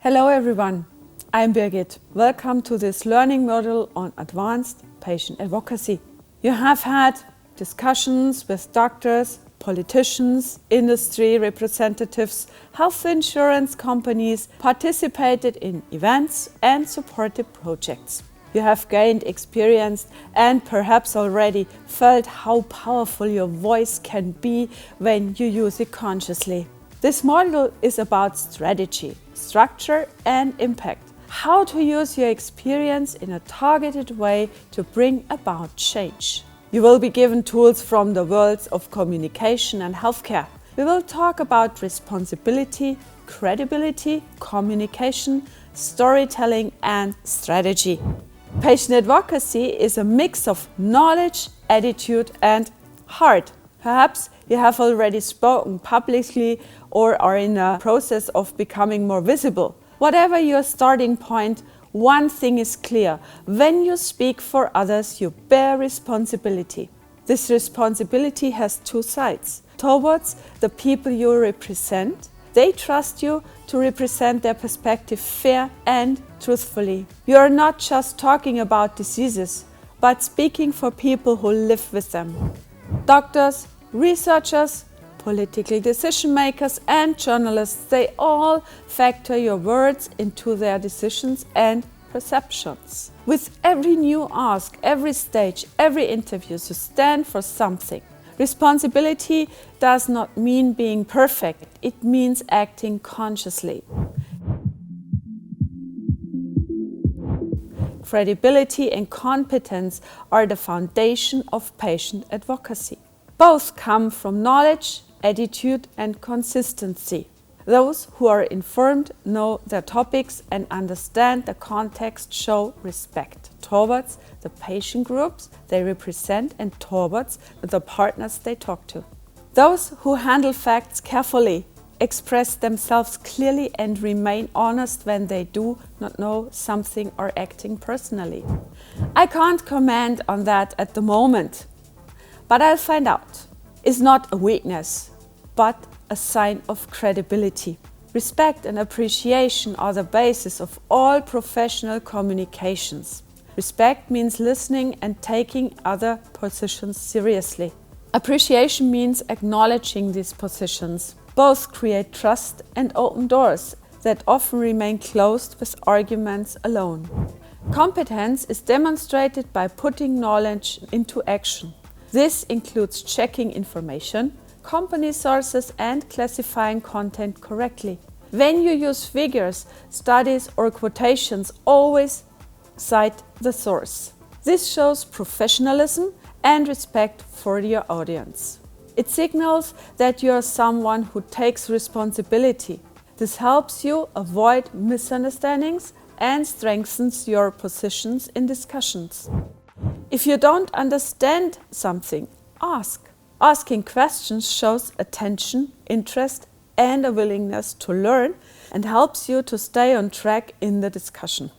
Hello everyone, I'm Birgit. Welcome to this learning module on advanced patient advocacy. You have had discussions with doctors, politicians, industry representatives, health insurance companies, participated in events and supported projects. You have gained experience and perhaps already felt how powerful your voice can be when you use it consciously. This module is about strategy, structure and impact. How to use your experience in a targeted way to bring about change. You will be given tools from the worlds of communication and healthcare. We will talk about responsibility, credibility, communication, storytelling and strategy. Patient advocacy is a mix of knowledge, attitude and heart. Perhaps you have already spoken publicly or are in a process of becoming more visible. Whatever your starting point, one thing is clear. When you speak for others, you bear responsibility. This responsibility has two sides. Towards the people you represent, they trust you to represent their perspective fair and truthfully. You are not just talking about diseases, but speaking for people who live with them. Doctors, researchers, political decision makers and journalists, they all factor your words into their decisions and perceptions. With every new ask, every stage, every interview, you stand for something. Responsibility does not mean being perfect, it means acting consciously. Credibility and competence are the foundation of patient advocacy. Both come from knowledge, attitude and consistency. Those who are informed know their topics and understand the context show respect towards the patient groups they represent and towards the partners they talk to. Those who handle facts carefully, express themselves clearly and remain honest when they do not know something or acting personally. I can't comment on that at the moment, but I'll find out. It's not a weakness, but a sign of credibility. Respect and appreciation are the basis of all professional communications. Respect means listening and taking other positions seriously. Appreciation means acknowledging these positions. Both create trust and open doors that often remain closed with arguments alone. Competence is demonstrated by putting knowledge into action. This includes checking information, company sources and classifying content correctly. When you use figures, studies or quotations, always cite the source. This shows professionalism and respect for your audience. It signals that you are someone who takes responsibility. This helps you avoid misunderstandings and strengthens your positions in discussions. If you don't understand something, ask. Asking questions shows attention, interest, and a willingness to learn and helps you to stay on track in the discussion.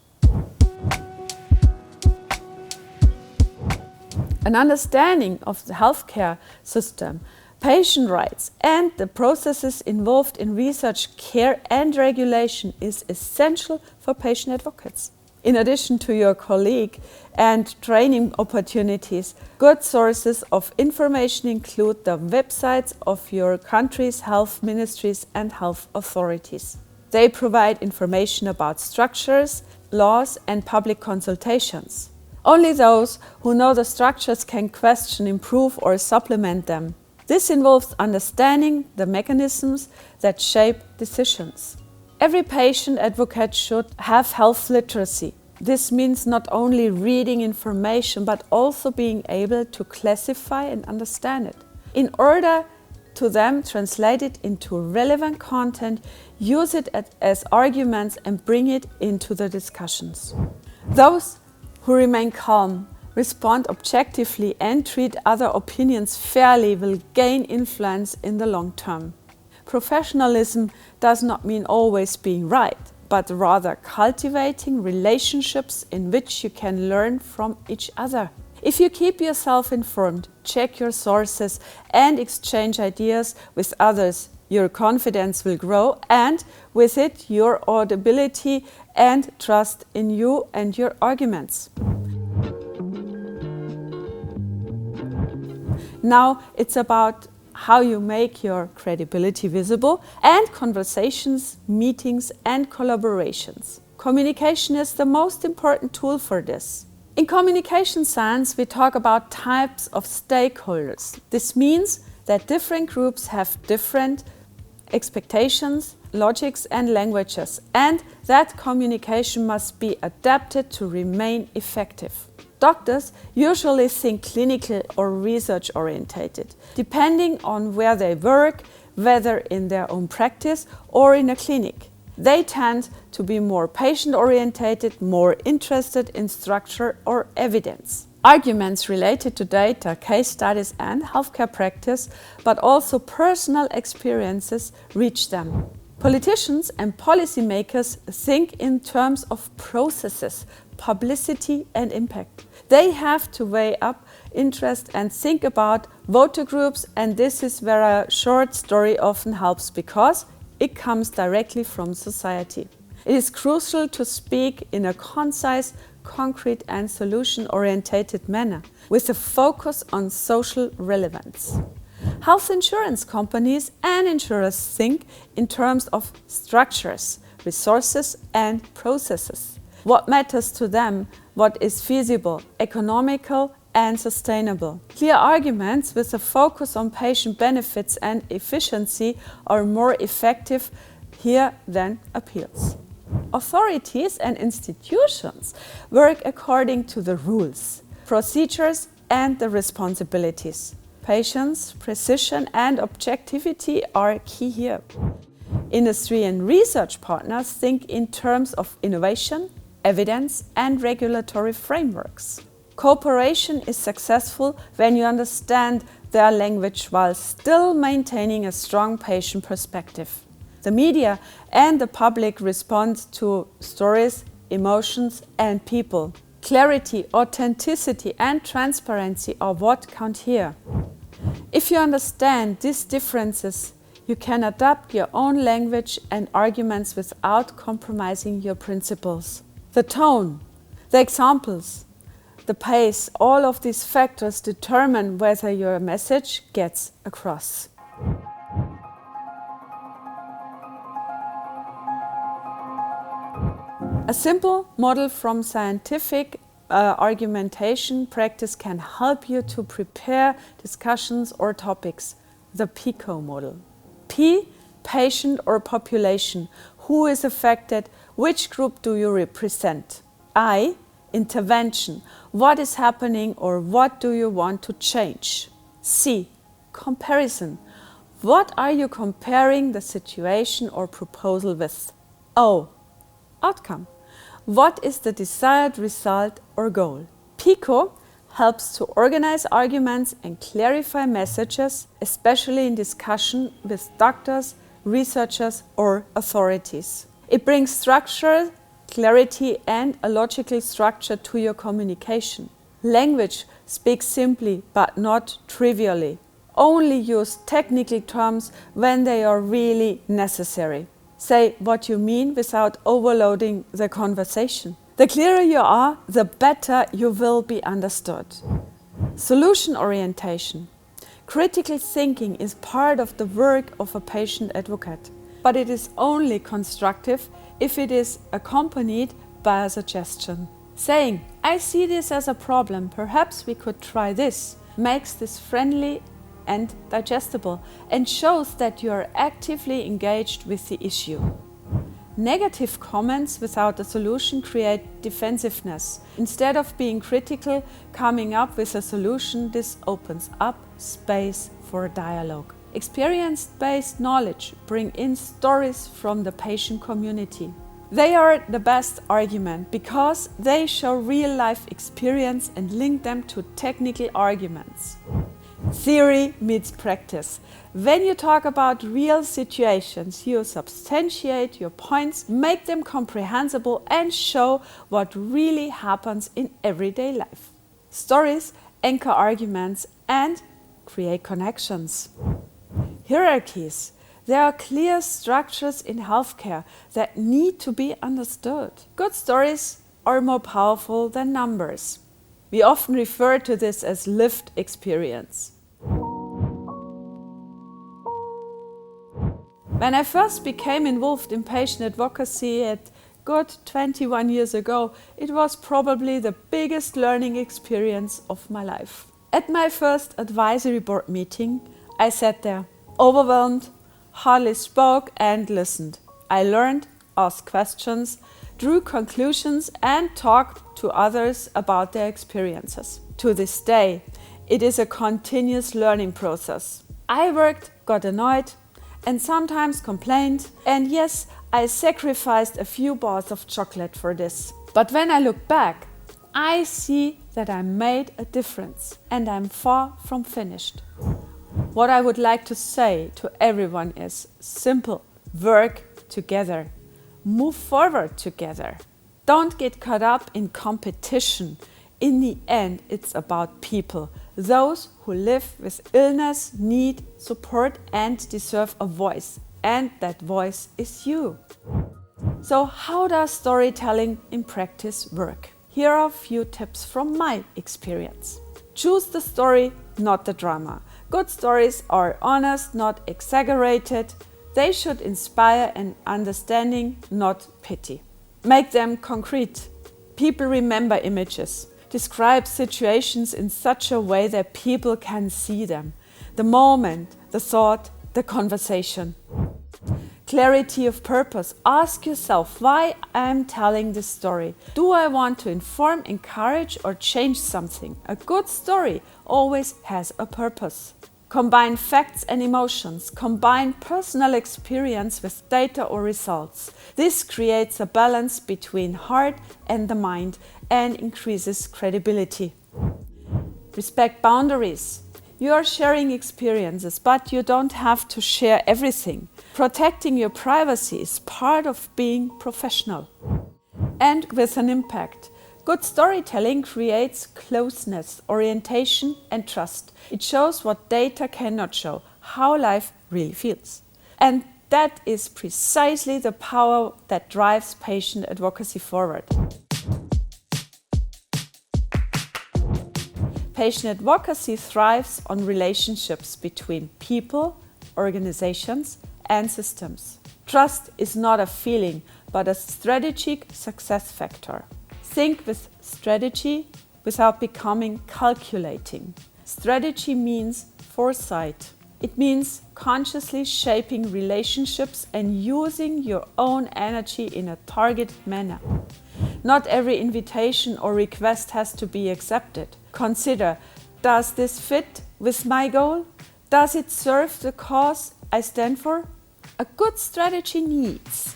An understanding of the healthcare system, patient rights, and the processes involved in research, care, and regulation is essential for patient advocates. In addition to your colleague and training opportunities, good sources of information include the websites of your country's health ministries and health authorities. They provide information about structures, laws, and public consultations. Only those who know the structures can question, improve, or supplement them. This involves understanding the mechanisms that shape decisions. Every patient advocate should have health literacy. This means not only reading information, but also being able to classify and understand it. In order to then translate it into relevant content, use it as arguments and bring it into the discussions. Those who remain calm, respond objectively and treat other opinions fairly will gain influence in the long term. Professionalism does not mean always being right, but rather cultivating relationships in which you can learn from each other. If you keep yourself informed, check your sources and exchange ideas with others, Your confidence will grow, and with it, your audibility and trust in you and your arguments. Now it's about how you make your credibility visible and conversations, meetings, and collaborations. Communication is the most important tool for this. In communication science, we talk about types of stakeholders. This means that different groups have different expectations, logics, and languages, and that communication must be adapted to remain effective. Doctors usually think clinical or research orientated, depending on where they work, whether in their own practice or in a clinic. They tend to be more patient orientated, more interested in structure or evidence. Arguments related to data, case studies, and healthcare practice, but also personal experiences reach them. Politicians and policymakers think in terms of processes, publicity, and impact. They have to weigh up interest and think about voter groups, and this is where a short story often helps because it comes directly from society. It is crucial to speak in a concise, concrete, and solution-oriented manner with a focus on social relevance. Health insurance companies and insurers think in terms of structures, resources, and processes. What matters to them, what is feasible, economical, and sustainable. Clear arguments with a focus on patient benefits and efficiency are more effective here than appeals. Authorities and institutions work according to the rules, procedures, and the responsibilities. Patience, precision, and objectivity are key here. Industry and research partners think in terms of innovation, evidence, and regulatory frameworks. Cooperation is successful when you understand their language while still maintaining a strong patient perspective. The media and the public respond to stories, emotions, and people. Clarity, authenticity, and transparency are what count here. If you understand these differences, you can adapt your own language and arguments without compromising your principles. The tone, the examples, the pace, all of these factors determine whether your message gets across. A simple model from scientific argumentation practice can help you to prepare discussions or topics. The PICO model. P, patient or population. Who is affected? Which group do you represent? I, intervention. What is happening or what do you want to change? C, comparison. What are you comparing the situation or proposal with? O, outcome. What is the desired result or goal? PICO helps to organize arguments and clarify messages, especially in discussion with doctors, researchers, or authorities. It brings structure, clarity, and a logical structure to your communication. Language speaks simply but not trivially. Only use technical terms when they are really necessary. Say what you mean without overloading the conversation. The clearer you are, the better you will be understood. Solution orientation. Critical thinking is part of the work of a patient advocate, but it is only constructive if it is accompanied by a suggestion. Saying, I see this as a problem, perhaps we could try this, makes this friendly and digestible and shows that you are actively engaged with the issue. Negative comments without a solution create defensiveness. Instead of being critical, coming up with a solution, this opens up space for dialogue. Experience-based knowledge bring in stories from the patient community. They are the best argument because they show real-life experience and link them to technical arguments. Theory meets practice. When you talk about real situations, you substantiate your points, make them comprehensible, and show what really happens in everyday life. Stories anchor arguments and create connections. Hierarchies. There are clear structures in healthcare that need to be understood. Good stories are more powerful than numbers. We often refer to this as lived experience. When I first became involved in patient advocacy at good 21 years ago, it was probably the biggest learning experience of my life. At my first advisory board meeting, I sat there, overwhelmed, hardly spoke and listened. I learned, asked questions, drew conclusions and talked to others about their experiences. To this day, it is a continuous learning process. I worked, got annoyed, and sometimes complained, and yes, I sacrificed a few bars of chocolate for this. But when I look back, I see that I made a difference and I'm far from finished. What I would like to say to everyone is simple: work together, move forward together. Don't get caught up in competition. In the end, it's about people. Those who live with illness need support and deserve a voice. And that voice is you. So how does storytelling in practice work? Here are a few tips from my experience. Choose the story, not the drama. Good stories are honest, not exaggerated. They should inspire an understanding, not pity. Make them concrete. People remember images. Describe situations in such a way that people can see them. The moment, the thought, the conversation. Clarity of purpose. Ask yourself why I'm telling this story. Do I want to inform, encourage, or change something? A good story always has a purpose. Combine facts and emotions. Combine personal experience with data or results. This creates a balance between heart and the mind and increases credibility. Respect boundaries. You are sharing experiences, but you don't have to share everything. Protecting your privacy is part of being professional. And with an impact. Good storytelling creates closeness, orientation, and trust. It shows what data cannot show, how life really feels. And that is precisely the power that drives patient advocacy forward. Patient advocacy thrives on relationships between people, organizations, and systems. Trust is not a feeling, but a strategic success factor. Think with strategy without becoming calculating. Strategy means foresight. It means consciously shaping relationships and using your own energy in a targeted manner. Not every invitation or request has to be accepted. Consider, does this fit with my goal? Does it serve the cause I stand for? A good strategy needs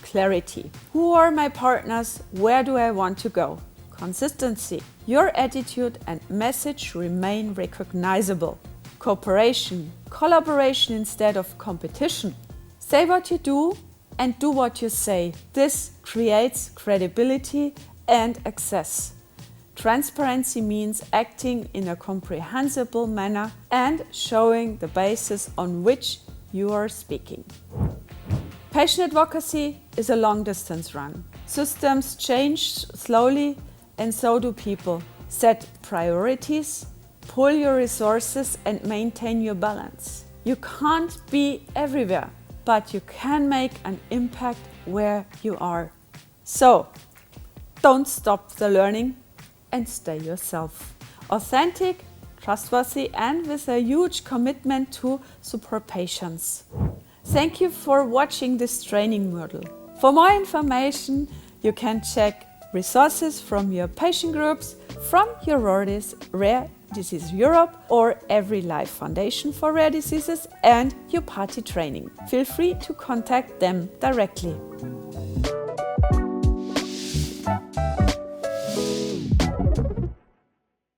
clarity. Who are my partners? Where do I want to go? Consistency. Your attitude and message remain recognizable. Cooperation, collaboration instead of competition. Say what you do and do what you say. This creates credibility and access. Transparency means acting in a comprehensible manner and showing the basis on which you are speaking. Patient advocacy is a long-distance run. Systems change slowly, and so do people. Set priorities, pull your resources, and maintain your balance. You can't be everywhere, but you can make an impact where you are. So, don't stop the learning and stay yourself. Authentic, trustworthy, and with a huge commitment to support patients. Thank you for watching this training module. For more information, you can check resources from your patient groups, from your Rare Disease Europe or Every Life Foundation for Rare Diseases and your party training. Feel free to contact them directly.